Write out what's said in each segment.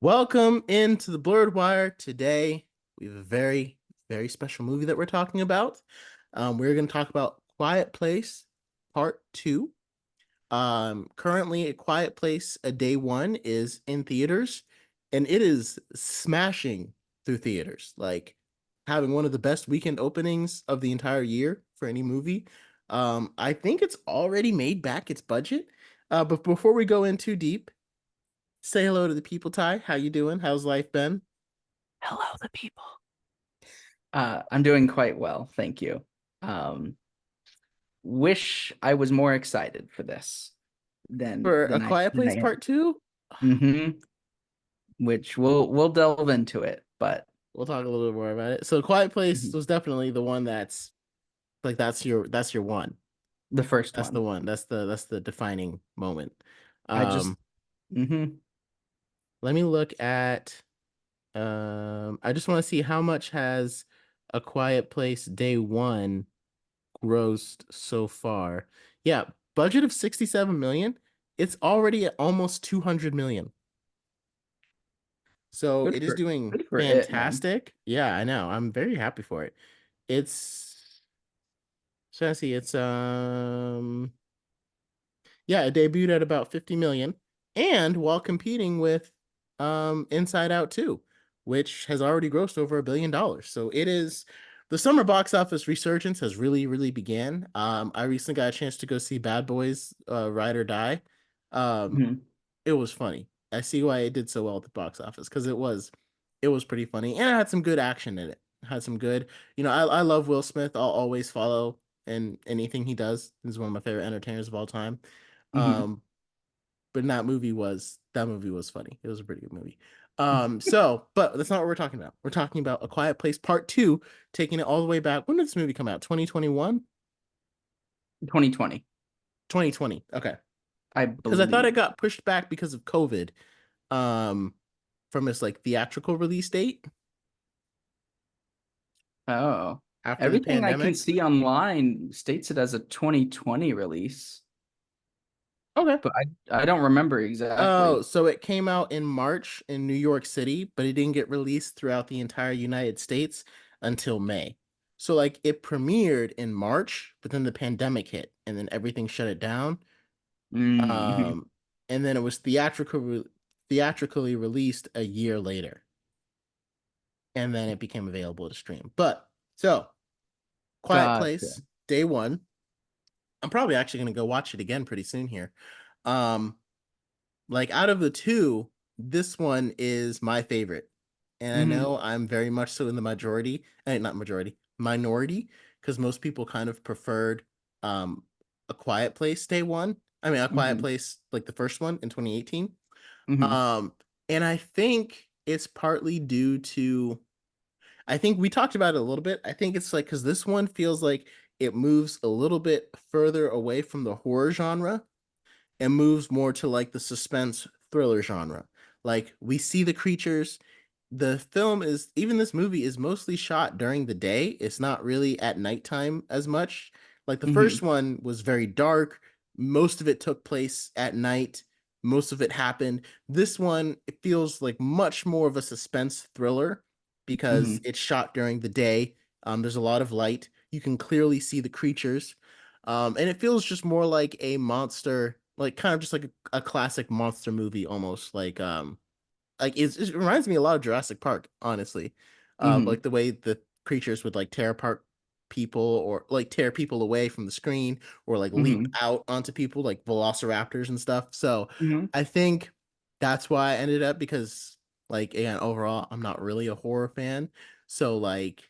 Welcome into the Blurred Wire. Today, we have a very, very special movie that we're talking about. We're going to talk about Quiet Place Part 2. Currently, A Quiet Place, a day one is in theaters, and it is smashing through theaters. Like having one of the best weekend openings of the entire year for any movie. I think it's already made back its budget. But before we go in too deep, say hello to the people, Ty. How you doing? How's life been? Hello, the people. I'm doing quite well, thank you. Um, wish I was more excited for this than For A than I Quiet than Place I am. Part 2? Which we'll delve into it, but We'll talk a little bit more about it. So Quiet Place mhm, was definitely the one that's like that's your one. the first That's the one. one. That's the defining moment. I just Um, hmm Let me look at I just want to see how much has A Quiet Place day one grossed so far. Yeah, budget of 67 million. It's already at almost 200 million. So good it is for doing good for it, man. fantastic. Yeah, I know. I'm very happy for it. It's so I see it's yeah, it debuted at about 50 million and while competing with Inside Out 2, which has already grossed over $1 billion. So it is the summer box office resurgence has really began. I recently got a chance to go see Bad Boys Ride or Die. Um Mhm. it was funny. I see why it did so well at the box office because it was pretty funny and it had some good action in it. It had some good, I love Will Smith. I'll always follow in anything he does. He's one of my favorite entertainers of all time. Mhm. Um, but that movie was funny. It was a pretty good movie. But that's not what we're talking about. We're talking about A Quiet Place Part 2, taking it all the way back. When did this movie come out? 2021? 2020, 2020. Okay. I Because I thought it believe. got pushed back because of COVID. Um, from its like theatrical release date Oh, after the everything I can pandemic. see online states it as a 2020 release, Okay. but I don't remember Oh, exactly. so it came out in March in New York City, but it didn't get released throughout the entire United States until May. So like it premiered in March, but then the pandemic hit and then everything shut it down. Mm-hmm. Um, and then it was theatrically released a year later, and then it became available to stream. But so Quiet Gotcha. Place, day one. I'm probably actually gonna go watch it again pretty soon here. Um, Like out of the two, this one is my favorite. And I Hmm. know I'm very much so in the majority, not majority, minority, because most people kind of preferred um A Quiet Place day one. I mean, A Quiet Hmm. Place like the first one in 2018. Hmm. Um, and I think it's partly due to I think we talked about it a little bit. I think it's like because this one feels like it moves a little bit further away from the horror genre and moves more to like the suspense thriller genre. Like we see the creatures. The film is even this movie is mostly shot during the day. It's not really at nighttime as much. Like the first Hmm. one was very dark. Most of it took place at night. Most of it happened. This one, it feels like much more of a suspense thriller because Hmm. it's shot during the day. There's a lot of light. You can clearly see the creatures. And it feels just more like a monster, like kind of just like a classic monster movie almost. It reminds me a lot of Jurassic Park, honestly. Hmm. Like the way the creatures would like tear apart people or like tear people away from the screen or like leap Hmm. out onto people like velociraptors and stuff. So Hmm. I think that's why I ended up because like again, overall, I'm not really a horror fan. So like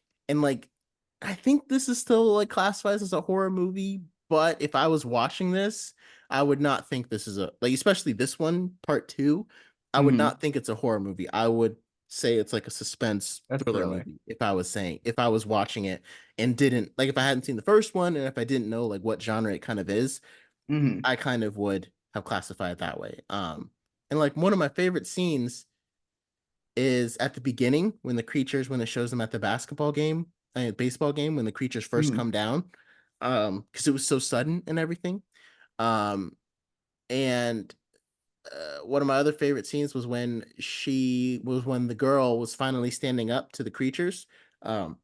I think this is still like classifies as a horror movie, but if I was watching this, I would not think this is a like especially this one, part two. I would Hmm. not think it's a horror movie. I would say it's like a suspense A thriller thriller. movie if I was watching it and didn't like if I hadn't seen the first one and if I didn't know like what genre it kind of is, Hmm. I kind of would have classified it that way. And like one of my favorite scenes is at the beginning when the creatures when it shows them at the basketball game, baseball game when the creatures first Hmm. come down, because it was so sudden and everything. Um, and one of my other favorite scenes was when the girl was finally standing up to the creatures. Um,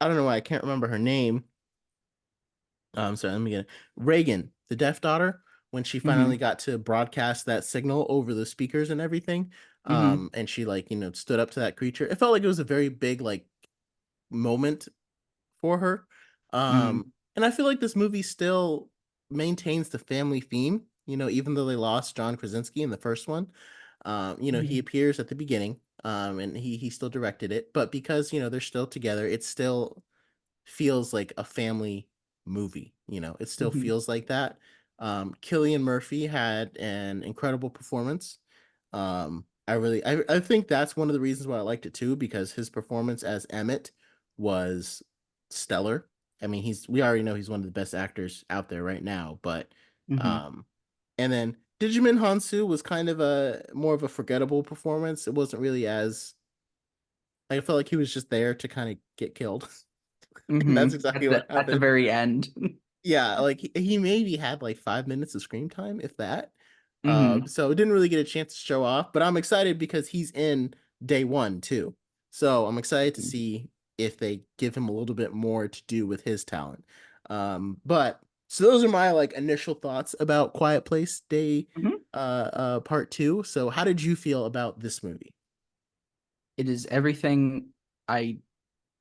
I don't know why I can't remember her name. Sorry, let me get it. Reagan, the deaf daughter, when she finally Mm-hmm. got to broadcast that signal over the speakers and everything. Mm-hmm. And she stood up to that creature. It felt like it was a very big like moment for her. Mm-hmm. And I feel like this movie still maintains the family theme, even though they lost John Krasinski in the first one. He Mm-hmm. appears at the beginning, and he still directed it, but because they're still together, it still feels like a family movie. It still Mm-hmm. feels like that. Cillian Murphy had an incredible performance. I think that's one of the reasons why I liked it too, because his performance as Emmett was stellar. I mean, we already know he's one of the best actors out there right now, but Mm-hmm. um, and then Djimon Hounsou was kind of a more of a forgettable performance. It wasn't really as I felt like he was just there to kind of get killed. And that's Mm-hmm. exactly At what the happened. very end. Yeah, like he maybe had like 5 minutes of screen time, if that. Mm-hmm. So it didn't really get a chance to show off, but I'm excited because he's in day one too. So I'm excited to see if they give him a little bit more to do with his talent. But so those are my like initial thoughts about Quiet Place Day Mm-hmm. part two. So how did you feel about this movie? It is everything I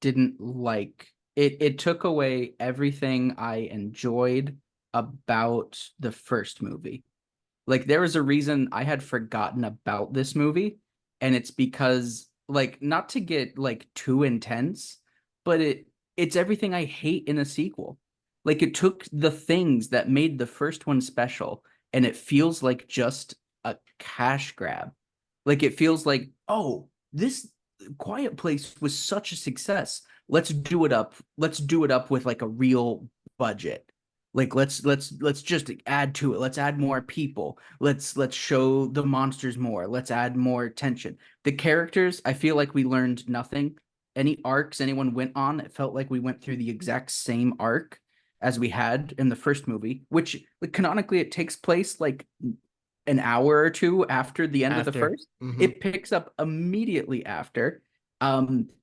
didn't like. It took away everything I enjoyed about the first movie. Like there was a reason I had forgotten about this movie, and it's because like not to get like too intense, but it's everything I hate in a sequel. Like it took the things that made the first one special, and it feels like just a cash grab. Like it feels like, oh, this Quiet Place was such a success. Let's do it up. Let's do it up with like a real budget. Like let's just add to it. Let's add more people. Let's show the monsters more. Let's add more tension. The characters, I feel like we learned nothing. Any arcs anyone went on, it felt like we went through the exact same arc as we had in the first movie, which like, canonically it takes place like an hour or two after the end of the After. first. Hmm. It picks up immediately after.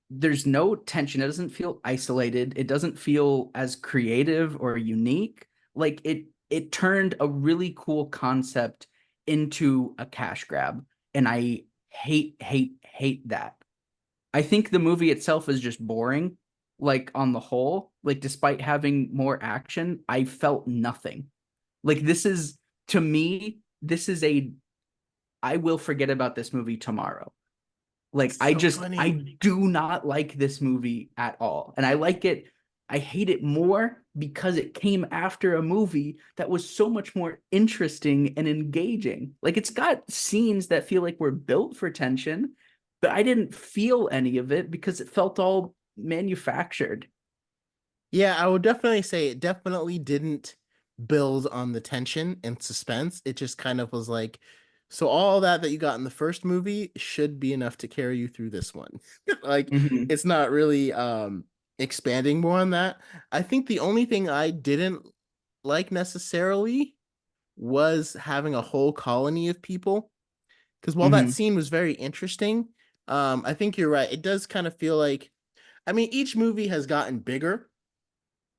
There's no tension. It doesn't feel isolated. It doesn't feel as creative or unique. Like it turned a really cool concept into a cash grab. And I hate that. I think the movie itself is just boring. Like on the whole, like despite having more action, I felt nothing. Like this is to me, this is a I will forget about this movie tomorrow. Like So I funny. do not like this movie at all. And I like it I hate it more because it came after a movie that was so much more interesting and engaging. Like it's got scenes that feel like we're built for tension, but I didn't feel any of it because it felt all manufactured. Yeah, I would definitely say it definitely didn't build on the tension and suspense. It just kind of was like, so all that you got in the first movie should be enough to carry you through this one. Like Mm-hmm. it's not really expanding more on that. I think the only thing I didn't like necessarily was having a whole colony of people. Because while that Mm-hmm. scene was very interesting, I think you're right. It does kind of feel like, I mean, each movie has gotten bigger.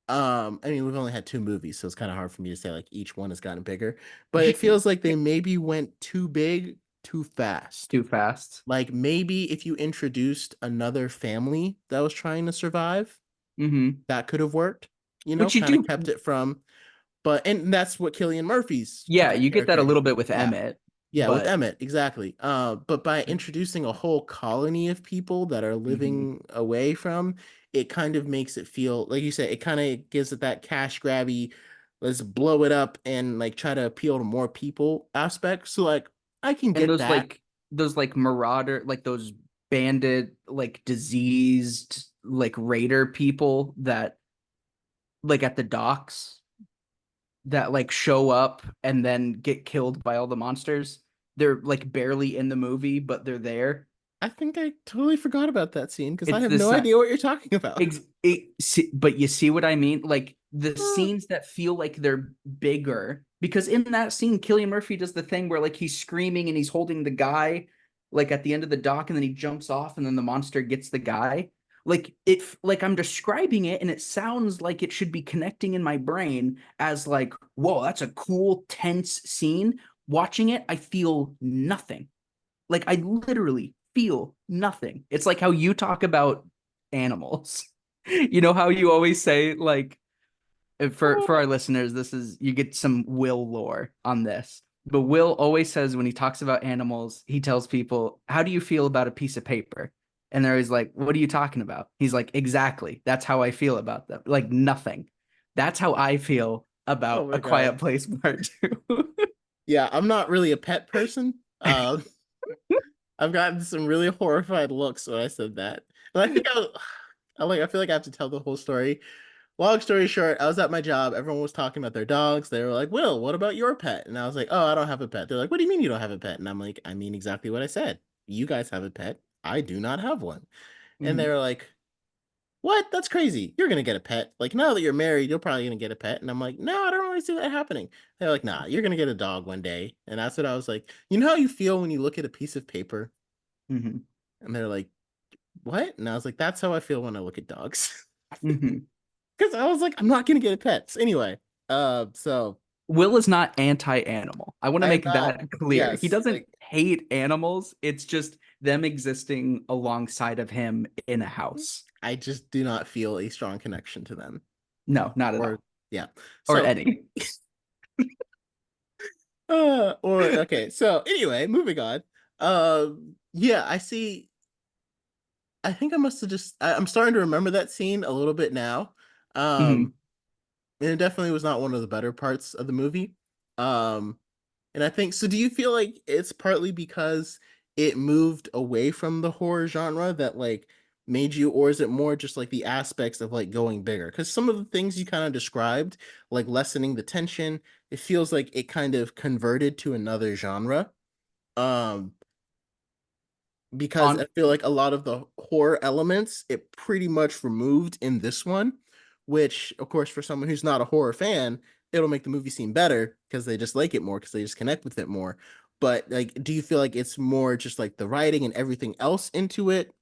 I mean, we've only had two movies, so it's kind of hard for me to say like each one has gotten bigger, but it feels like they maybe went too big too fast. Too fast. Like maybe if you introduced another family that was trying to survive, Mm-hmm. that could have worked, Which you kind of do. kept it from, but and that's what Killian Murphy's Yeah, you get that a character. little bit with Yeah. Emmett, Yeah, with but Emmett, exactly. But by introducing a whole colony of people that are Mhm. living away from, it kind of makes it feel, like you said, it kind of gives it that cash grabby, let's blow it up and like try to appeal to more people aspect. So like I can And get that. those like marauder, like those bandit, like diseased, like raider people that like at the docks that like show up and then get killed by all the monsters. They're like barely in the movie, but they're there. I think I totally forgot about that scene because I It's have the no same. idea what you're talking about. But you see what I mean? Like the Uh, scenes that feel like they're bigger, because in that scene Cillian Murphy does the thing where like he's screaming and he's holding the guy like at the end of the dock, and then he jumps off and then the monster gets the guy. Like it, like I'm describing it and it sounds like it should be connecting in my brain as like, whoa, that's a cool tense scene. Watching it I feel nothing. Like I literally feel nothing. It's like how you talk about animals. You know how you always say like, for our listeners, this is, you get some Will lore on this. But Will always says when he talks about animals, he tells people, "How do you feel about a piece of paper?" And they're always like, "What are you talking about?" He's like, "Exactly. That's how I feel about them. Like nothing. That's how I feel oh about my A Quiet God. Place Part Two." Yeah, I'm not really a pet person. I've gotten some really horrified looks when I said that. And I think I feel like I have to tell the whole story. Long story short, I was at my job. Everyone was talking about their dogs. They were like, "Will, what about your pet?" And I was like, "Oh, I don't have a pet." They're like, "What do you mean you don't have a pet?" And I'm like, "I mean exactly what I said. You guys have a pet. I do not have one." And they Mhm, were like, "What? That's crazy. You're gonna get a pet. Like now that you're married, you're probably gonna get a pet." And I'm like, "No, I don't really see that happening." They're like, "Nah, you're gonna get a dog one day." And that's what I was like. You know how you feel when you look at a piece of paper? mhm, And they're like, "What?" And I was like, "That's how I feel when I look at dogs." mhm. Because I was like, I'm not gonna get a pet. So anyway, so Will is not anti-animal. I want to I am make not. that clear. He Yes, doesn't like hate animals. It's just them existing alongside of him in a house. I just do not feel a strong connection to them. No, not at Or all. yeah. Or So Eddie. or okay. So anyway, moving on. Yeah, I see. I think I must have just. I'm starting to remember that scene a little bit now. Mhm. Um, and it definitely was not one of the better parts of the movie. Um, And I think so. Do you feel like it's partly because it moved away from the horror genre that like made you, or is it more just like the aspects of like going bigger? Because some of the things you kind of described, like lessening the tension, it feels like it kind of converted to another genre. Um, because On I feel like a lot of the horror elements it pretty much removed in this one, which of course for someone who's not a horror fan, it'll make the movie seem better because they just like it more because they just connect with it more. But like, do you feel like it's more just like the writing and everything else into it?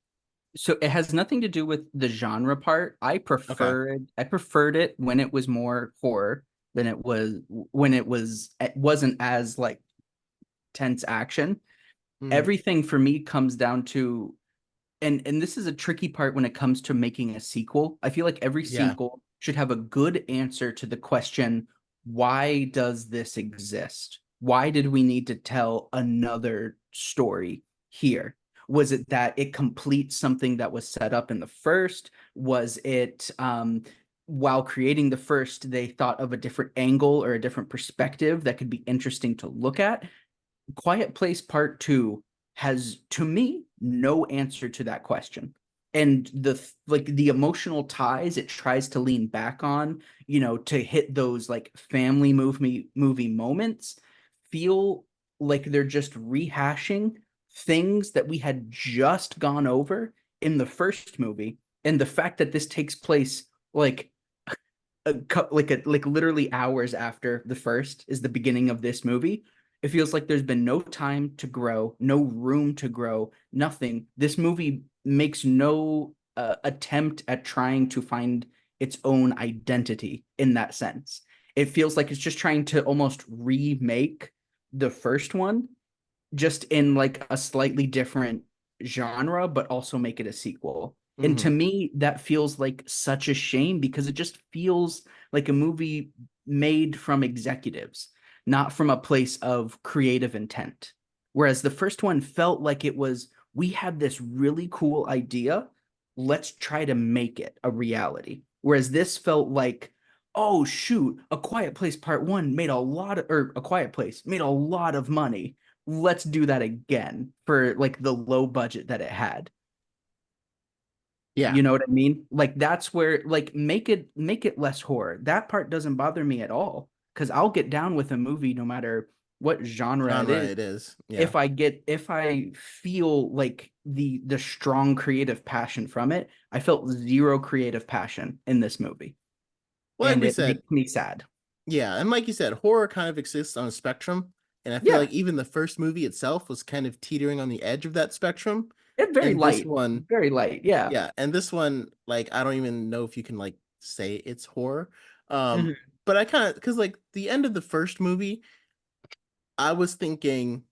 So it has nothing to do with the genre part. Okay. I preferred it when it was more horror than it was when it wasn't as like tense action. Mm, Everything for me comes down to, and this is a tricky part when it comes to making a sequel. I feel like every yeah. sequel should have a good answer to the question, why does this exist? Why did we need to tell another story here? Was it that it completes something that was set up in the first? Was it while creating the first, they thought of a different angle or a different perspective that could be interesting to look at? Quiet Place Part Two has, to me, no answer to that question. And the emotional ties it tries to lean back on, to hit those like family movie moments, feel like they're just rehashing things that we had just gone over in the first movie. And the fact that this takes place like like literally hours after the first is the beginning of this movie. It feels like there's been no time to grow, no room to grow, nothing. This movie makes no attempt at trying to find its own identity in that sense. It feels like it's just trying to almost remake the first one, just in like a slightly different genre, but also make it a sequel. And to Hmm. me, that feels like such a shame because it just feels like a movie made from executives, not from a place of creative intent. Whereas the first one felt like it was, we have this really cool idea. Let's try to make it a reality. Whereas this felt like, oh, shoot, A Quiet Place Part One made a lot of, or A Quiet Place made a lot of money, let's do that again for like the low budget that it had. Yeah. You know what I mean? Like that's where, like, make it less horror. That part doesn't bother me at all because I'll get down with a movie no matter what genre it Genre is. it is. Yeah. If I feel like the strong creative passion from it, I felt zero creative passion in this movie. Well, like and we it said, makes me sad. yeah, and like you said, horror kind of exists on a spectrum, and I feel Yeah, like even the first movie itself was kind of teetering on the edge of that spectrum. it's And this one, very light. Yeah. yeah, and this one, like I don't even know if you can like say it's horror. Mhm. But I kind of because like the end of the first movie, I was thinking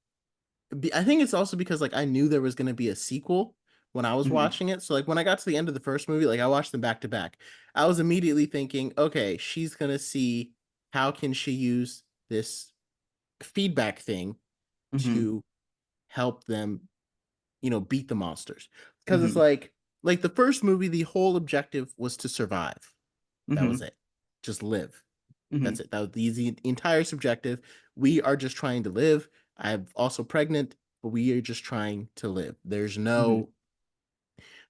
I think it's also because like I knew there was going to be a sequel when I was Mhm. watching it. So like when I got to the end of the first movie, like I watched them back to back. I was immediately thinking, okay, she's going to see how can she use this feedback thing Mhm. to help them, beat the monsters. Because it's Mhm. like the first movie, the whole objective was to survive. That was Mhm. it. Just live. That's Mhm. it. That was the entire subjective. We are just trying to live. I'm also pregnant, but we are just trying to live. Mhm.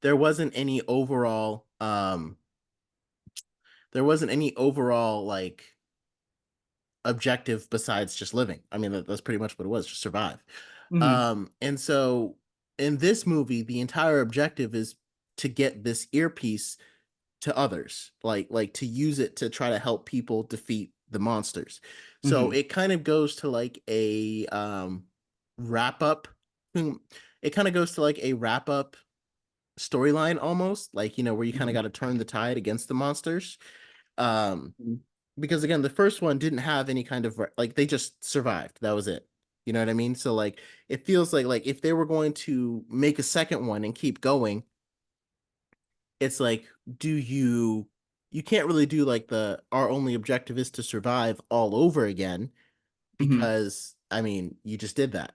There wasn't any overall, there wasn't any overall like objective besides just living. I mean, that's pretty much what it was, just survive. Mhm. And so in this movie, the entire objective is to get this earpiece to others, like to use it to try to help people defeat the monsters. So Mhm. it kind of goes to like a wrap up. It kind of goes to like a wrap up storyline almost, like where you kind of Mhm. got to turn the tide against the monsters. Um, Mhm. because again, the first one didn't have any kind of like they just survived. That was it. You know what I mean? So like it feels like if they were going to make a second one and keep going, it's like do you can't really do like the our only objective is to survive all over again Mhm. because I mean, you just did that,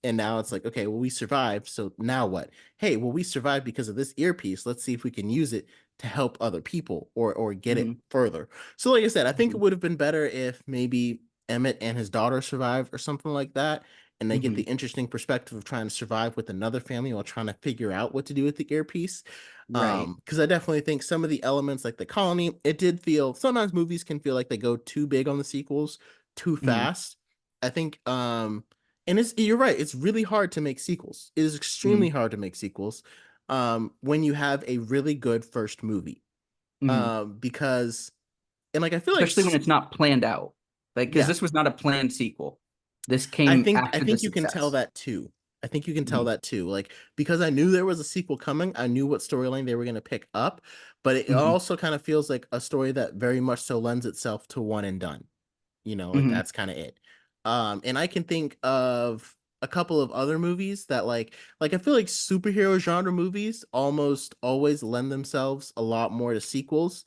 and now it's like, okay, well, we survived, so now what? Hey, well, we survived because of this earpiece. Let's see if we can use it to help other people or get it Mhm. further. So, like I said, I think it Mhm. would have been better if maybe Emmett and his daughter survived or something like that. And they get the Mhm. interesting perspective of trying to survive with another family while trying to figure out what to do with the earpiece. Right. Because I definitely think some of the elements, like the colony, it did feel sometimes movies can feel like they go too big on the sequels too Mhm. fast. I think and you're right, it's really hard to make sequels. It is extremely Mhm. hard to make sequels when you have a really good first movie. Mhm. Because and like I feel like Especially when it's not planned out. Like, because yeah, this was not a planned sequel. This I came think I after the think you can tell success. that too. I think you can tell Mhm. that too. Like because I knew there was a sequel coming, I knew what storyline they were going to pick up, but it Mhm. also kind of feels like a story that very much so lends itself to one and done. Like Mhm. that's kind of it. And I can think of a couple of other movies that like I feel like superhero genre movies almost always lend themselves a lot more to sequels,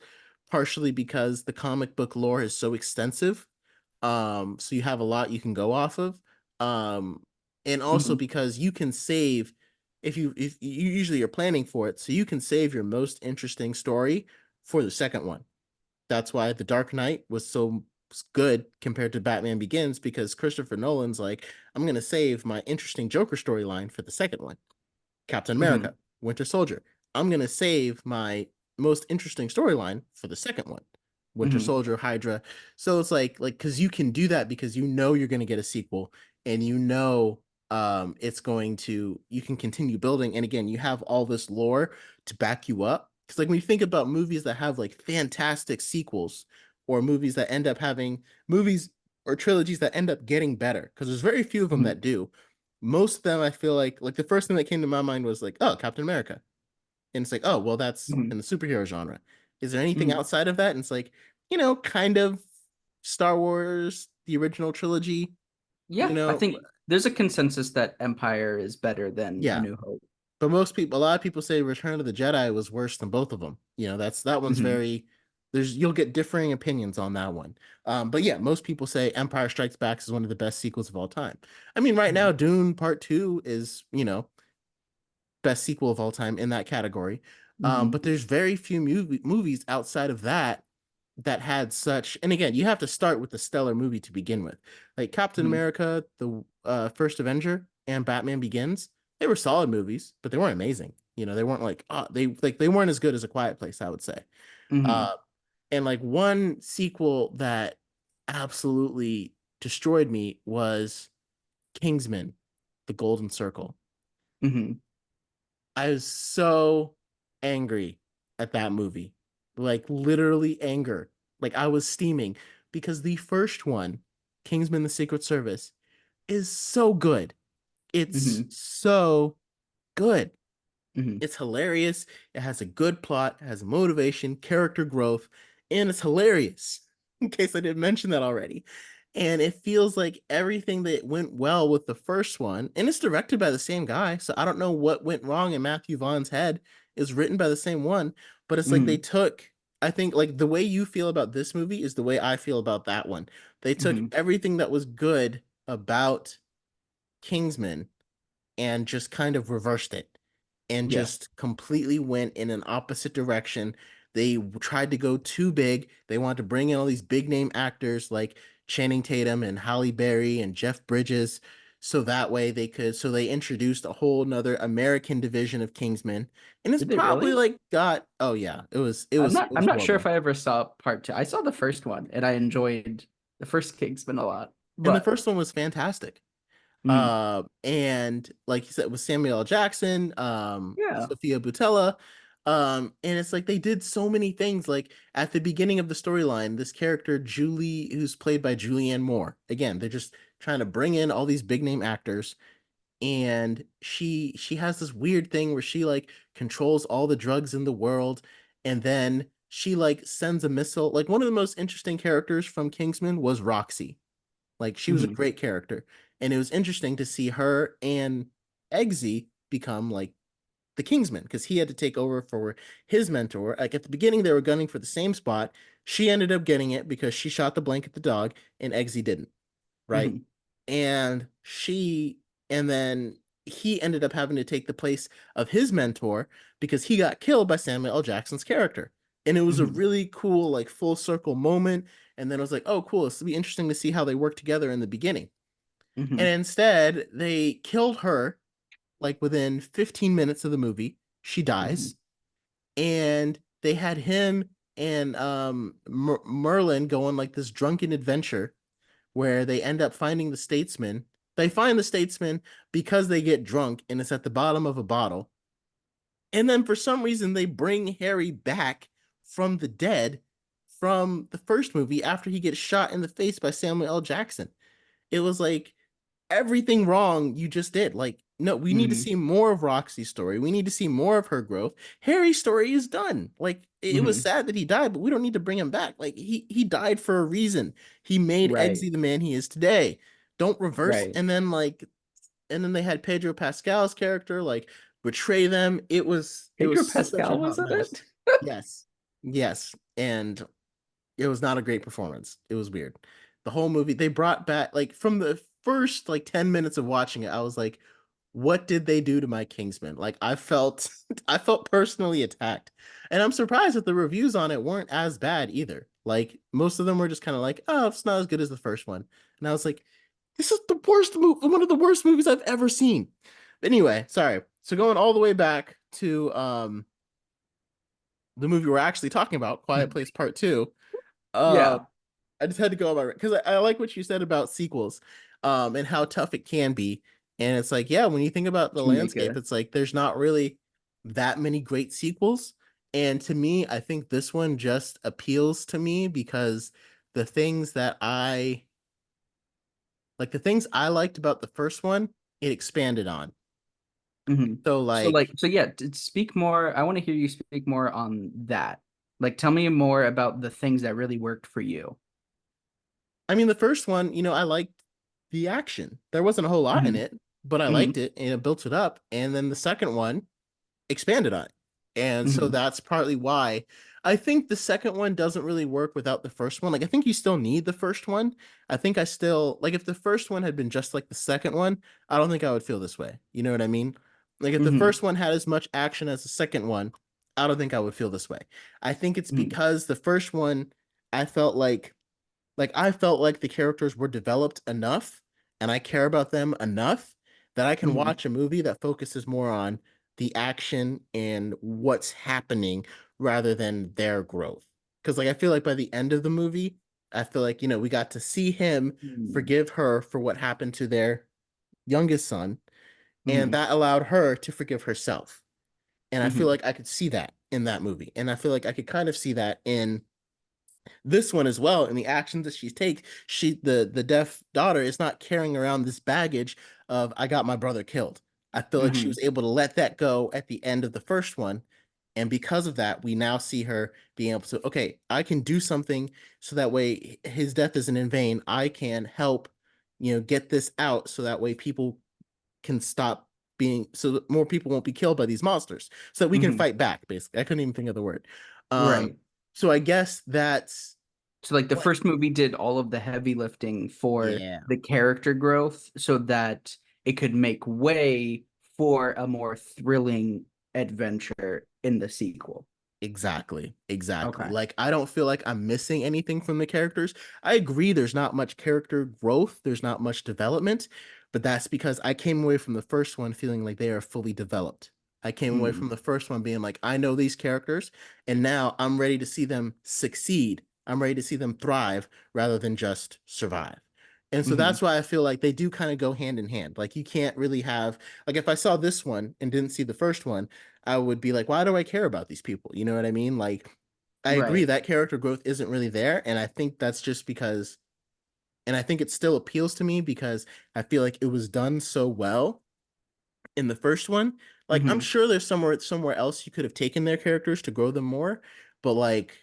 partially because the comic book lore is so extensive. So you have a lot you can go off of. Um, and also Mhm. because you can save if you usually are planning for it, so you can save your most interesting story for the second one. That's why The Dark Knight was so good compared to Batman Begins because Christopher Nolan's like, I'm gonna save my interesting Joker storyline for the second one. Captain America, Mhm. Winter Soldier. I'm gonna save my most interesting storyline for the second one. Winter Mhm. Soldier, Hydra. So it's like because you can do that because you know you're gonna get a sequel and it's going to you can continue building. And again, you have all this lore to back you up. Because like when you think about movies that have like fantastic sequels or movies that end up having movies or trilogies that end up getting better, because there's very few of them Mhm. that do. Most of them I feel like the first thing that came to my mind was like, oh, Captain America. And it's like, oh, well, that's Mhm. in the superhero genre. Is there anything Mhm. outside of that? And it's like, kind of Star Wars, the original trilogy, Yeah, you I know, think there's a consensus that Empire is better than A yeah. New Hope. But a lot of people say Return of the Jedi was worse than both of them. That one's Mhm. very you'll get differing opinions on that one. But yeah, most people say Empire Strikes Back is one of the best sequels of all time. I mean, right now, Mhm. Dune Part Two is best sequel of all time in that category. Mhm. But there's very few movies outside of that had such. And again, you have to start with the stellar movie to begin with. Like Captain Mhm. America, the First Avenger, and Batman Begins. They were solid movies, but they weren't amazing. They weren't they weren't as good as A Quiet Place, I would say. Mhm. Uh, and like one sequel that absolutely destroyed me was Kingsman: The Golden Circle. Mhm. I was so angry at that movie. Like literally anger. Like I was steaming because the first one, Kingsman: The Secret Service, is so good. It's Hmm. so good. Hmm. It's hilarious. It has a good plot, it has motivation, character growth, and it's hilarious. In case I didn't mention that already. And it feels like everything that went well with the first one, and it's directed by the same guy. So I don't know what went wrong in Matthew Vaughn's head. Is written by the same one, but it's like they Hmm. took, I think, like the way you feel about this movie is the way I feel about that one. They took Hmm. everything that was good about Kingsman and just kind of reversed it and Yeah. just completely went in an opposite direction. They tried to go too big. They wanted to bring in all these big name actors like Channing Tatum and Halle Berry and Jeff Bridges. So that way they could, so they introduced a whole nother American division of Kingsmen. And it's Did they probably really? like got, oh yeah, it I'm was not sure if horrible. I ever saw part two. I saw the first one and I enjoyed the first Kingsman a lot. And the But first one was fantastic. mm, And like you said, with Samuel L. Jackson, yeah. Sophia Boutella, and it's like they did so many things. Like at the beginning of the storyline, this character Julie, who's played by Julianne Moore. Again, they're just trying to bring in all these big name actors, and she has this weird thing where she like controls all the drugs in the world, and then she like sends a missile. Like one of the most interesting characters from Kingsman was Roxy. Like she was a Hmm. great character. And it was interesting to see her and Eggsy become like the Kingsman because he had to take over for his mentor. Like at the beginning, they were gunning for the same spot. She ended up getting it because she shot the blank at the dog and Eggsy didn't, right? Hmm. And and then he ended up having to take the place of his mentor because he got killed by Samuel L. Jackson's character. And it was a Hmm. really cool, like full circle moment. And then it was like, oh, cool. This will be interesting to see how they work together in the beginning. And Hmm. instead, they killed her like within 15 minutes of the movie. She Hmm. dies. And they had him and Merlin go on like this drunken adventure where they end up finding the statesman. They find the statesman because they get drunk and it's at the bottom of a bottle. And then for some reason, they bring Harry back from the dead from the first movie after he gets shot in the face by Samuel L. Jackson. It was like everything wrong you just did. Like, no, we need to Hmm. see more of Roxy's story. We need to see more of her growth. Harry's story is done. Like, it was Hmm. sad that he died, but we don't need to bring him back. Like, he died for a reason. He made Right. Eggsy the man he is today. Don't reverse. Right. And then they had Pedro Pascal's character like betray them. It was Pedro such a Pascal was hot in mess. it. Yes. Yes. And it was not a great performance. It was weird. The whole movie, they brought back like from the first like 10 minutes of watching it, I was like, what did they do to my Kingsman? Like I felt I felt personally attacked. And I'm surprised that the reviews on it weren't as bad either. Like most of them were just kind of like, oh, it's not as good as the first one. And I was like, this is the worst movie, one of the worst movies I've ever seen. But anyway, sorry. So going all the way back to the movie we're actually talking about, Quiet Place Part 2. Uh Yeah. I just had to go about it because I like what you said about sequels, and how tough it can be. And it's like, yeah, when you think about the To make landscape, a. it's like there's not really that many great sequels. And to me, I think this one just appeals to me because the things that I the things I liked about the first one, it expanded on. Hmm. So So like, like so yeah, speak more. I want to hear you speak more on that. Like tell me more about the things that really worked for you. I mean, the first one, I liked the action. There wasn't a whole lot in Hmm. it, but I liked Hmm. it and it built it up. And then the second one expanded on it. And so Hmm. that's partly why I think the second one doesn't really work without the first one. Like I think you still need the first one. I think I still like if the first one had been just like the second one, I don't think I would feel this way. You know what I mean? Like if the Hmm. first one had as much action as the second one, I don't think I would feel this way. I think it's Hmm. because the first one I felt I felt like the characters were developed enough and I care about them enough that I can Hmm. watch a movie that focuses more on the action and what's happening rather than their growth. Because I feel like by the end of the movie, I feel like, we got to see him Hmm. forgive her for what happened to their youngest son, and Hmm. that allowed her to forgive herself. And I feel Hmm. like I could see that in that movie. And I feel like I could kind of see that in this one as well, and the actions that she takes, the deaf daughter is not carrying around this baggage of I got my brother killed. I feel like she was Hmm. able to let that go at the end of the first one, and because of that we now see her being able to, okay, I can do something so that way his death isn't in vain. I can help, get this out so that way people can stop being, so that more people won't be killed by these monsters, so that we can Hmm. fight back. Basically, I couldn't even think of the word. um Right. so I guess that's So like the what. first movie did all of the heavy lifting for Yeah, the character growth so that it could make way for a more thrilling adventure in the sequel. exactly. Okay. Like I don't feel like I'm missing anything from the characters. I agree there's not much character growth, there's not much development, but that's because I came away from the first one feeling like they are fully developed. I came away from Mm. the first one being like, I know these characters, and now I'm ready to see them succeed. I'm ready to see them thrive rather than just survive. And so Hmm. that's why I feel like they do kind of go hand in hand. Like you can't really have, like if I saw this one and didn't see the first one, I would be like, why do I care about these people? You know what I mean? Like, I agree Right. that character growth isn't really there. And I think that's just because, and I think it still appeals to me because I feel like it was done so well in the first one. Like, I'm Hmm. sure there's somewhere else you could have taken their characters to grow them more, but like,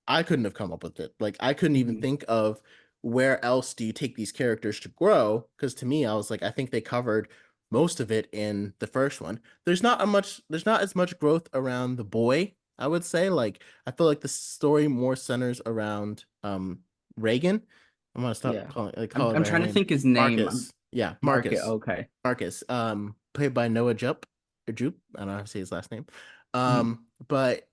I couldn't have come up with it. Like, I couldn't even Hmm. think of where else do you take these characters to grow? Because to me, I was like, I think they covered most of it in the first one. There's not as much growth around the boy, I would say. Like, I feel like the story more centers around Reagan. I'm gonna stop Yeah. call her I'm by her trying to name. think his name. Marcus. Yeah, Market. Marcus. Okay. Marcus, played by Noah Jupp or Jupe. I don't know how to say his last name. Hmm. But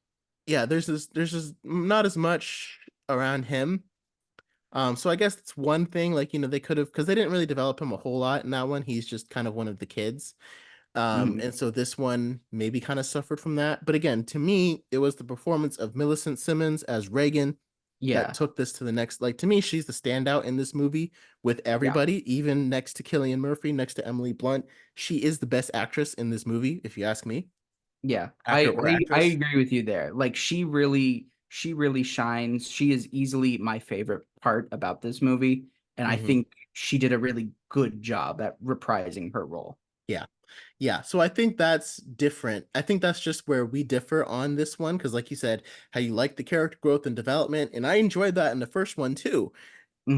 yeah, there's just not as much around him. So I guess it's one thing, like, they could have, because they didn't really develop him a whole lot in that one. He's just kind of one of the kids. Hmm. And so this one maybe kind of suffered from that. But again, to me, it was the performance of Millicent Simmons as Reagan that Yeah. took this to the next. Like to me, she's the standout in this movie with Yeah. everybody, even next to Cillian Murphy, next to Emily Blunt. She is the best actress in this movie, if you ask me, Yeah. actor or I actress. agree with you there. Like she really shines. She is easily my favorite part about this movie, and I Hmm. think she did a really good job at reprising her role. Yeah. Yeah. So I think that's different. I think that's just where we differ on this one. Cause like you said, how you like the character growth and development. And I enjoyed that in the first one too.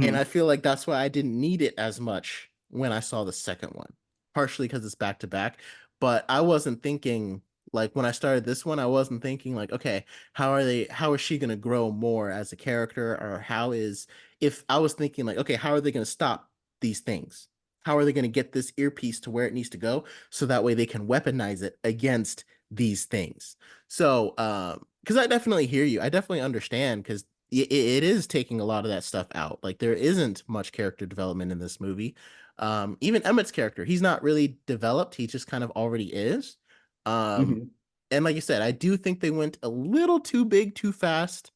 And I Hmm. feel like that's why I didn't need it as much when I saw the second one, partially because it's back to back. But I wasn't thinking, like when I started this one, I wasn't thinking like, okay, how is she gonna grow more as a character? Or if I was thinking like, okay, how are they gonna stop these things? How are they gonna get this earpiece to where it needs to go so that way they can weaponize it against these things? So, because I definitely hear you. I definitely understand because it is taking a lot of that stuff out. Like there isn't much character development in this movie. Even Emmett's character, he's not really developed. He just kind of already is. Um, Hmm. and like you said, I do think they went a little too big, too fast.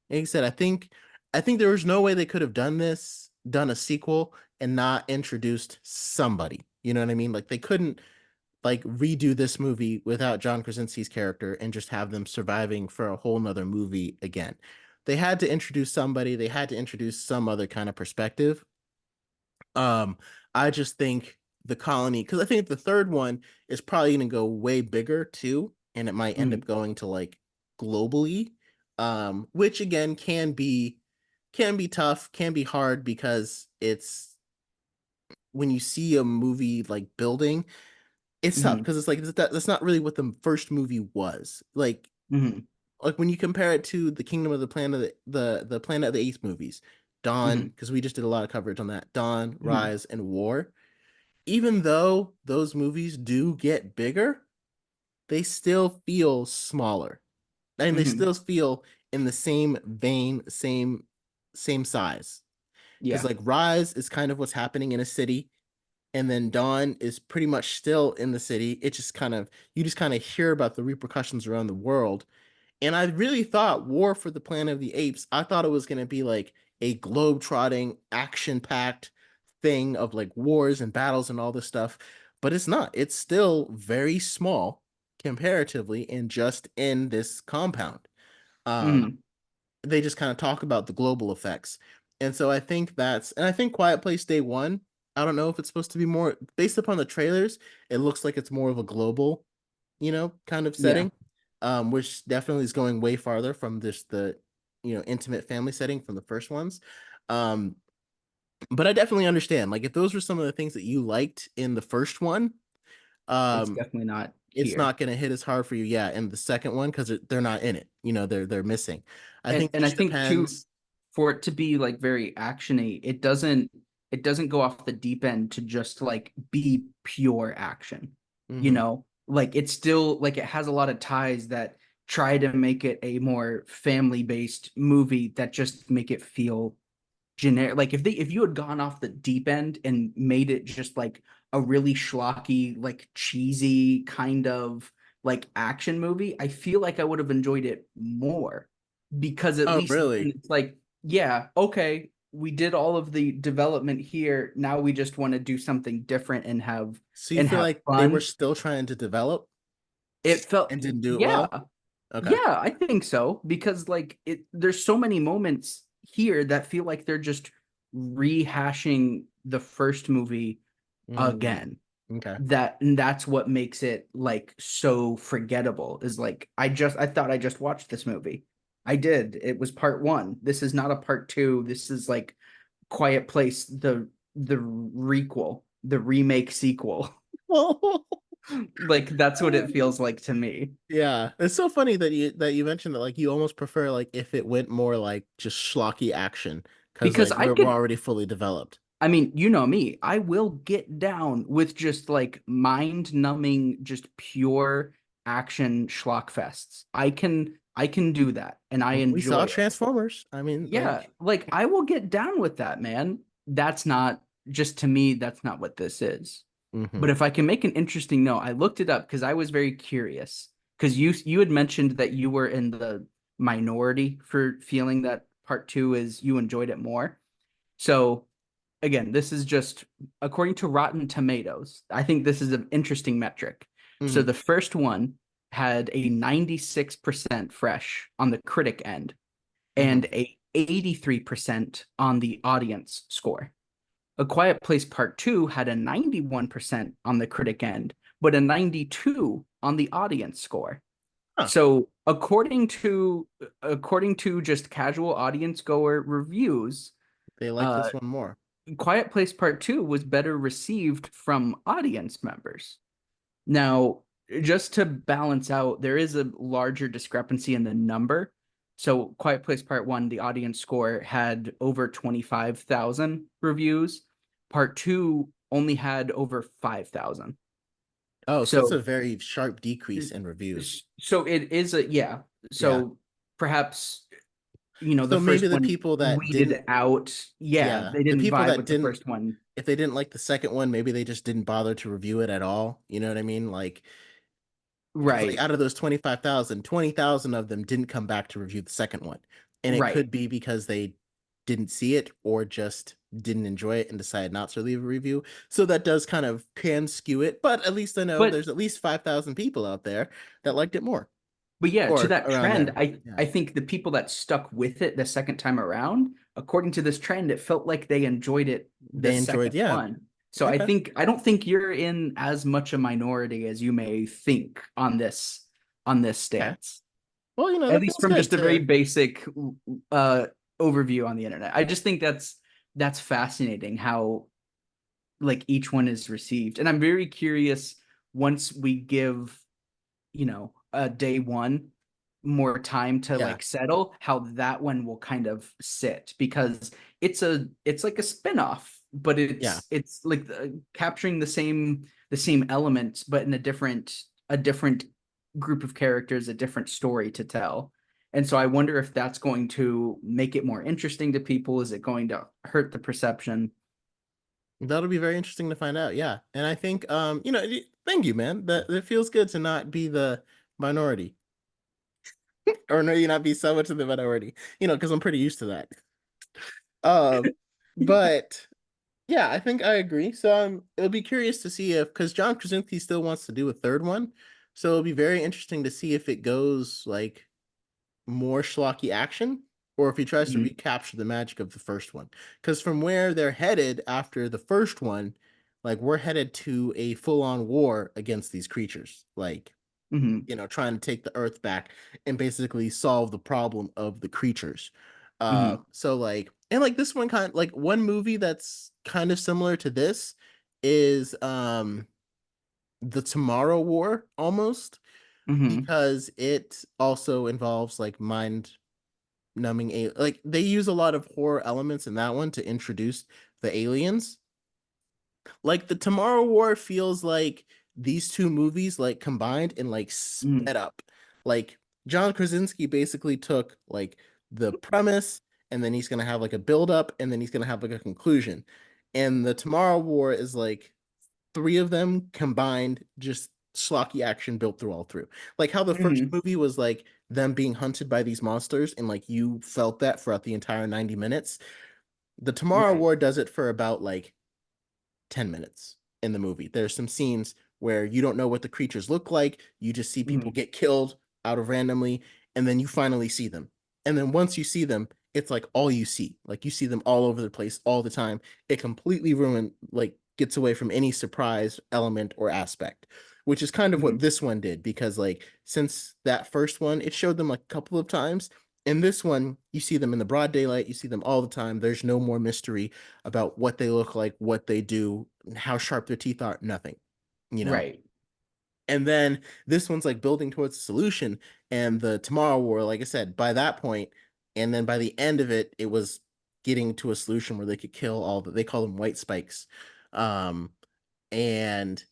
Like I said, I think there was no way they could have done a sequel and not introduced somebody. You know what I mean? Like they couldn't like redo this movie without John Krasinski's character and just have them surviving for a whole nother movie again. They had to introduce somebody, they had to introduce some other kind of perspective. Um, I just think the colony, because I think the third one is probably gonna go way bigger too, and it might end up Hmm. going to like globally. Which again can be tough, can be hard because it's when you see a movie like building, it's tough Hmm. because it's like that's not really what the first movie was. Hmm. Like when you compare it to the Kingdom of the Planet the Planet of the Apes movies, Dawn, Hmm. because we just did a lot of coverage on that. Dawn, Hmm. Rise, and War. Even though those movies do get bigger, they still feel smaller. And they Hmm. still feel in the same vein, same size. Because Yeah. like Rise is kind of what's happening in a city, and then Dawn is pretty much still in the city. It just kind of you just kind of hear about the repercussions around the world. And I really thought War for the Planet of the Apes, I thought it was going to be like a globe-trotting, action-packed thing of like wars and battles and all this stuff, but it's not. It's still very small comparatively and just in this compound. Um Hmm. they just kind of talk about the global effects. And so I think and I think Quiet Place Day One, I don't know if it's supposed to be more based upon the trailers, it looks like it's more of a global, kind of Yeah, setting, which definitely is going way farther from just the, intimate family setting from the first ones. Um, but I definitely understand, like, if those were some of the things that you liked in the first one, it's um, definitely not it's here. not going to hit as hard for you, yeah, in the second one because they're not in it. They're missing. I think it And I just think too, depends. for it to be like very actiony, it doesn't go off the deep end to just like be pure action. Hmm. Like it's still like it has a lot of ties that try to make it a more family based movie that just make it feel generic. Like if you had gone off the deep end and made it just like a really schlocky, like cheesy kind of like action movie, I feel like I would have enjoyed it more because at Oh, least then really? it's like, yeah, okay, we did all of the development here. Now we just want to do something different and have So you feel like they were fun. still trying to develop It felt, and didn't do it yeah, well? Okay. yeah, I think so because like there's so many moments here that feel like they're just rehashing the first movie Mm, again. okay. And that's what makes it like so forgettable is like I thought I just watched this movie. I did. It was part 1. This is not a part 2. This is like Quiet Place, the requel, the remake sequel. Like that's what it feels like to me. Yeah, it's so funny that you mentioned that, like, you almost prefer, like, if it went more like just schlocky action because, Because like, I we're could already fully developed. I mean, you know me. I will get down with just like mind-numbing, just pure action schlock fests. I can do that and I We saw enjoy it. Transformers. I mean, Yeah, like, like I will get down with that, man. That's not just to me, that's not what this is. hmm But if I can make an interesting note, I looked it up because I was very curious. Because you had mentioned that you were in the minority for feeling that part 2 is you enjoyed it more. So again, this is just according to Rotten Tomatoes. I think this is an interesting metric. So hmm the first one had a 96% fresh on the critic end hmm and a 83% on the audience score. A Quiet Place Part 2 had a 91% on the critic end, but a 92 on the audience score. Huh. So according to just casual audience goer reviews, They like uh this one more. Quiet Place Part 2 was better received from audience members. Now, just to balance out, there is a larger discrepancy in the number. So, Quiet Place Part 1, the audience score had over 25,000 reviews. Part 2 only had over 5,000. Oh, so it's a So, very sharp decrease in reviews. so it is a, yeah. Yeah. So, perhaps, the So maybe first the one people that weeded didn't, out. Yeah, yeah, they the didn't people vibe that with the didn't, first one. if they didn't like the second one, maybe they just didn't bother to review it at all. You know what I mean? Like, because, like, Right, out of those 25,000, 20,000 of them didn't come back to review the second one. And it right. could be because they didn't see it or just didn't enjoy it and decided not to leave a review. So that does kind of can skew it, but at least I know But there's at least 5,000 people out there that liked it more But yeah, to or that around trend, there. I Yeah. I think the people that stuck with it the second time around, according to this trend, it felt like they enjoyed it the They enjoyed, second yeah. one. So Okay. I don't think you're in as much a minority as you may think on this Okay. stance. Well, At that least feels from good just a very to, basic uh overview on the internet. I just think that's fascinating how like each one is received. And I'm very curious once we give day one more time to yeah. like settle how that one will kind of sit because it's like a spin-off but Yeah. it's like capturing the same elements but in a different group of characters, a different story to tell. And so I wonder if that's going to make it more interesting to people. Is it going to hurt the perception? That'll be very interesting to find out. Yeah. And I think, thank you, man. That it feels good to not be the minority or no, you not be so much of the minority, because I'm pretty used to that. Um, but yeah, I think I agree. So it'll be curious to see if, because John Krasinski still wants to do a third one. So it'll be very interesting to see if it goes like more schlocky action or if he tries to Mhm. recapture the magic of the first one. Because from where they're headed after the first one, like we're headed to a full-on war against these creatures. Like, Mhm. trying to take the earth back and basically solve the problem of the creatures. Mhm. So like, and like this one kind like one movie that's kind of similar to this is the Tomorrow War almost, Mhm. because it also involves like mind numbing like they use a lot of horror elements in that one to introduce the aliens. Like the Tomorrow War feels like these two movies like combined and like sped Mhm. up. Like John Krasinski basically took like the premise, and then he's gonna have like a build up, and then he's gonna have like a conclusion. And the Tomorrow War is like three of them combined, just schlocky action built through all through. Like how the first Mhm. movie was like them being hunted by these monsters, and like you felt that throughout the entire 90 minutes. The Tomorrow Right. War does it for about like 10 minutes in the movie. There's some scenes where you don't know what the creatures look like. You just see people Mhm. get killed out of randomly, and then you finally see them. And then once you see them, it's like all you see. Like you see them all over the place all the time. It completely like gets away from any surprise element or aspect, which is kind of what Mhm. this one did, because like since that first one, it showed them like a couple of times. In this one, you see them in the broad daylight, you see them all the time. There's no more mystery about what they look like, what they do, how sharp their teeth are, nothing, you know? Right. And then this one's like building towards a solution. And the Tomorrow War, like I said, by that point, and then by the end of it, it was getting to a solution where they could kill they call them white spikes. Um, and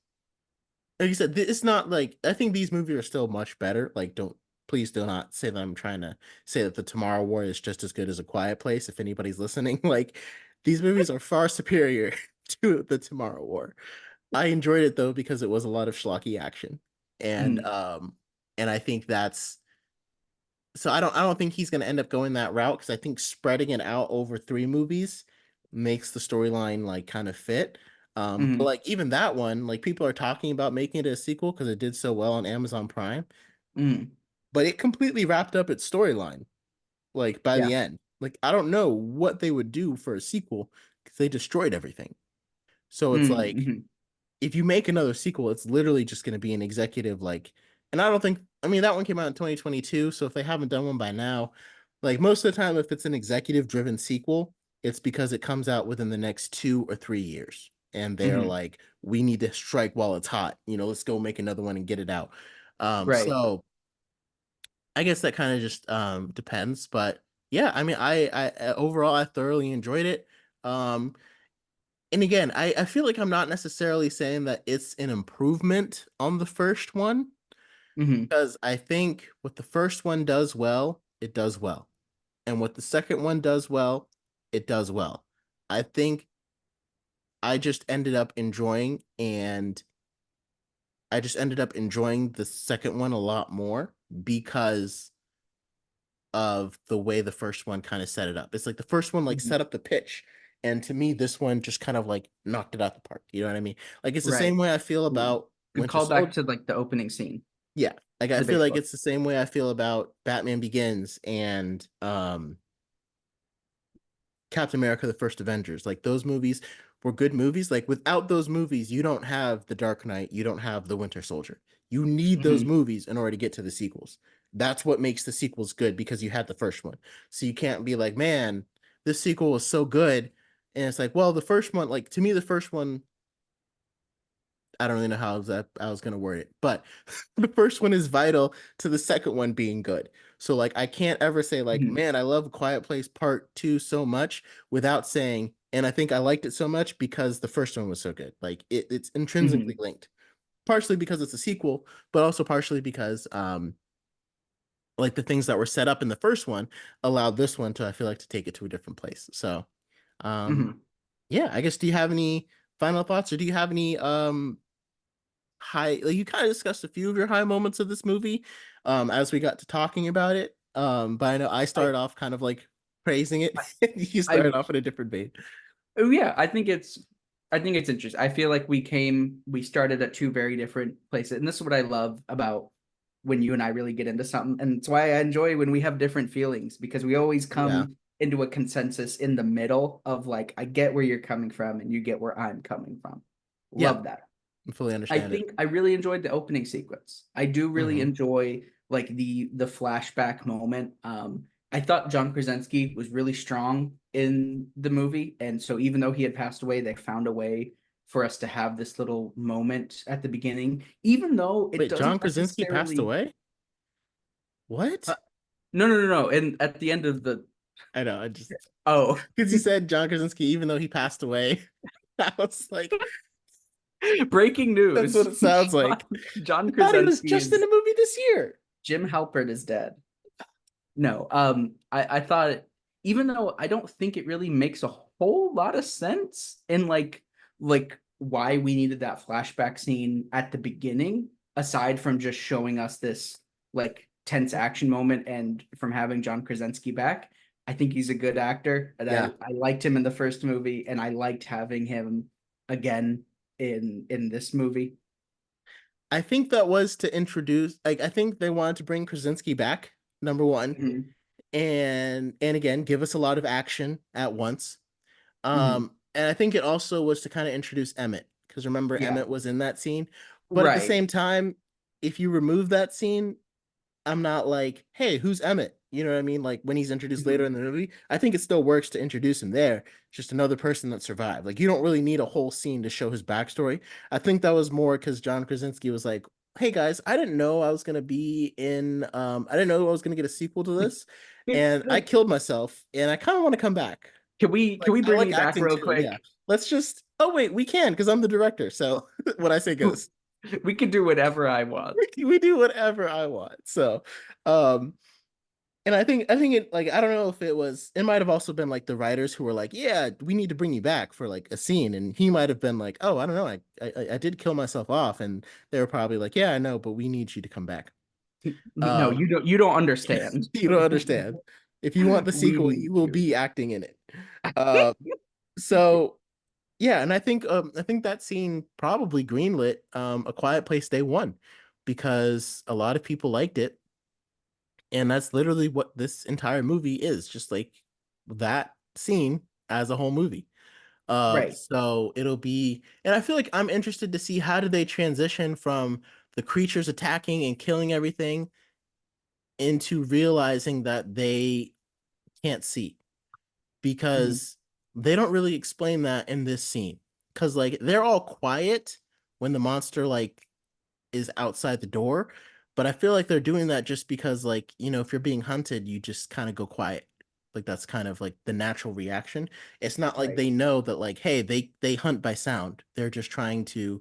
like you said, it's not like I think these movies are still much better. Like, please do not say that I'm trying to say that the Tomorrow War is just as good as A Quiet Place. If anybody's listening, like these movies are far superior to the Tomorrow War. I enjoyed it though because it was a lot of schlocky action, and Mhm. um, and I think that's so I don't think he's going to end up going that route, because I think spreading it out over three movies makes the storyline like kind of fit. But Mhm. like even that one, like people are talking about making it a sequel because it did so well on Amazon Prime, Mhm. but it completely wrapped up its storyline like by Yeah. the end. Like I don't know what they would do for a sequel because they destroyed everything. So it's Mhm. like Mhm. if you make another sequel, it's literally just going to be an executive like, and I don't think, I mean, that one came out in 2022. So if they haven't done one by now, like most of the time, if it's an executive driven sequel, it's because it comes out within the next 2 or 3 years. And they're Mhm. like, we need to strike while it's hot. Let's go make another one and get it out. Right. So I guess that kind of just depends. But yeah, I mean, overall, I thoroughly enjoyed it. Um, and again, I feel like I'm not necessarily saying that it's an improvement on the first one, Mhm. because I think what the first one does well, it does well. And what the second one does well, it does well. I think I just ended up enjoying, and I just ended up enjoying the second one a lot more because of the way the first one kind of set it up. It's like the first one like Mhm. set up the pitch, and to me this one just kind of like knocked it out the park. You know what I mean? Like it's the same Right. way I feel Ooh. about Good Winter callback Soldier. to like the opening scene, Yeah. Like I the feel like baseball. it's the same way I feel about Batman Begins and Captain America: The First Avengers. Like those movies were good movies. Like without those movies, you don't have The Dark Knight, you don't have The Winter Soldier. You need those Mhm. movies in order to get to the sequels. That's what makes the sequels good, because you had the first one. So you can't be like, man, this sequel was so good. And it's like, well, the first one, like to me, the first one, I don't really know how I was gonna word it, but the first one is vital to the second one being good. So like I can't ever say like, Mhm. man, I love Quiet Place Part Two so much without saying, and I think I liked it so much because the first one was so good. Like it's intrinsically Mhm. linked, partially because it's a sequel, but also partially because like the things that were set up in the first one allowed this one to, I feel like, to take it to a different place. So um Mhm. yeah, I guess, do you have any final thoughts, or do you have any high, like you kind of discussed a few of your high moments of this movie as we got to talking about it, but I know I I, started off kind of like praising it. I, You I, started off in a different vein. oh yeah, I think it's interesting. I feel like we started at two very different places, and this is what I love about when you and I really get into something. And it's why I enjoy when we have different feelings, because we always Yeah. come into a consensus in the middle of like, I get where you're coming from and you get where I'm coming from. Yeah. Love that. I fully I understand it. think I really enjoyed the opening sequence. I do really Hmm. enjoy like the flashback moment. I thought John Krasinski was really strong in the movie, and so even though he had passed away, they found a way for us to have this little moment at the beginning, even though it Wait, John doesn't Krasinski passed necessarily. away? Uh, What? no. And at the end of the I know. I just oh, because you said John Krasinski, even though he passed away, I was like, breaking that's what news: it sounds like. John I thought he was Krasinski just in is a movie this year. Jim Halpert is dead. No, I thought, even though I don't think it really makes a whole lot of sense in like why we needed that flashback scene at the beginning, aside from just showing us this like tense action moment and from having John Krasinski back. I think he's a good actor, and Yeah. I liked him in the first movie, and I liked having him again in this movie. I think that was to introduce, like, I think they wanted to bring Krasinski back, number one, Mhm, and again, give us a lot of action at once. mhm. And I think it also was to kind of introduce Emmett, because remember Yeah, Emmett was in that scene. But at the right. same time, if you remove that scene, I'm not like, hey, who's Emmett? You know what I mean? Like when he's introduced later Mhm. in the movie, I think it still works to introduce him there. Just another person that survived. Like you don't really need a whole scene to show his backstory. I think that was more because John Krasinski was like, hey guys, I didn't know I was gonna be in I didn't know I was gonna get a sequel to this. And I killed myself and I kind of want to come back. Can Like we I bring like you back acting real too. Yeah. quick? Let's just oh wait, we can because I'm the director. So what I say goes. We can do whatever I want. We do whatever I want. So um and I think it like I don't know if it might have also been like the writers who were like, yeah, we need to bring you back for like a scene, and he might have been like, oh, I don't know, I did kill myself off, and they were probably like, yeah, I know, but we need you to come back. No, Um, you don't understand. you don't understand. If you want the We sequel, you need will you. be acting in it. Um, so yeah, and I think that scene probably greenlit A Quiet Place Day One because a lot of people liked it. And that's literally what this entire movie is, just like that scene as a whole movie. Right. So it'll be, and I feel like I'm interested to see how do they transition from the creatures attacking and killing everything into realizing that they can't see Mhm. because they don't really explain that in this scene. Because like they're all quiet when the monster like is outside the door. But I feel like they're doing that just because, like, if you're being hunted, you just kind of go quiet. Like that's kind of like the natural reaction. It's not like Right. they know that, like, hey, they hunt by sound. They're just trying to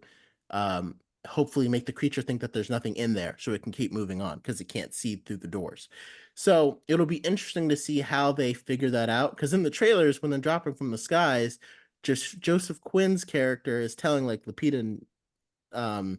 hopefully make the creature think that there's nothing in there so it can keep moving on because it can't see through the doors. So it'll be interesting to see how they figure that out. Because in the trailers, when they're dropping from the skies, just Joseph Quinn's character is telling like um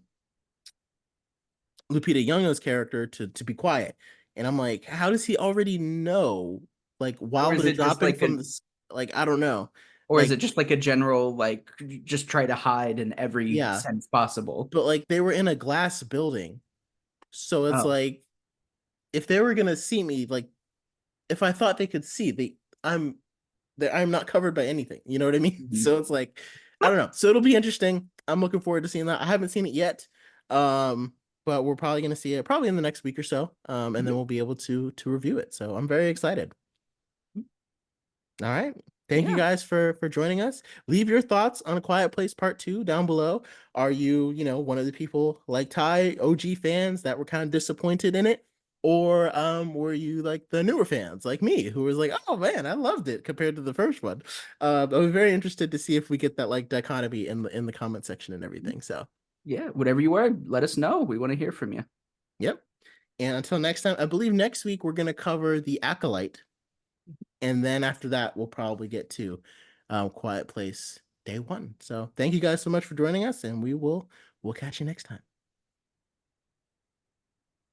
Lupita Nyong'o's character to be quiet. And I'm like, how does he already know? Like Or while is they're it just dropping like from an this, like I don't know. or is Like, it just like a general like just try to hide in every yeah. sense possible? But like they were in a glass building. So it's Oh. like if they were gonna see me, like if I thought they could see, I'm I'm not covered by anything. You know what I mean? Mhm. So it's like, I don't know. So it'll be interesting. I'm looking forward to seeing that. I haven't seen it yet. Um, but we're probably gonna see it probably in the next week or so. And then we'll be able to review it. So I'm very excited. All right. Thank you Yeah. guys for joining us. Leave your thoughts on A Quiet Place Part 2 down below. Are you, one of the people like Ty, OG fans that were kind of disappointed in it? Or were you like the newer fans like me who was like, oh man, I loved it compared to the first one. I was very interested to see if we get that like dichotomy in the comment section and everything. So Yeah. Whatever you are, let us know. We want to hear from you. yep. And until next time, I believe next week we're gonna cover The Acolyte. And then after that, we'll probably get to Quiet Place Day One. So thank you guys so much for joining us, and we'll catch you next time.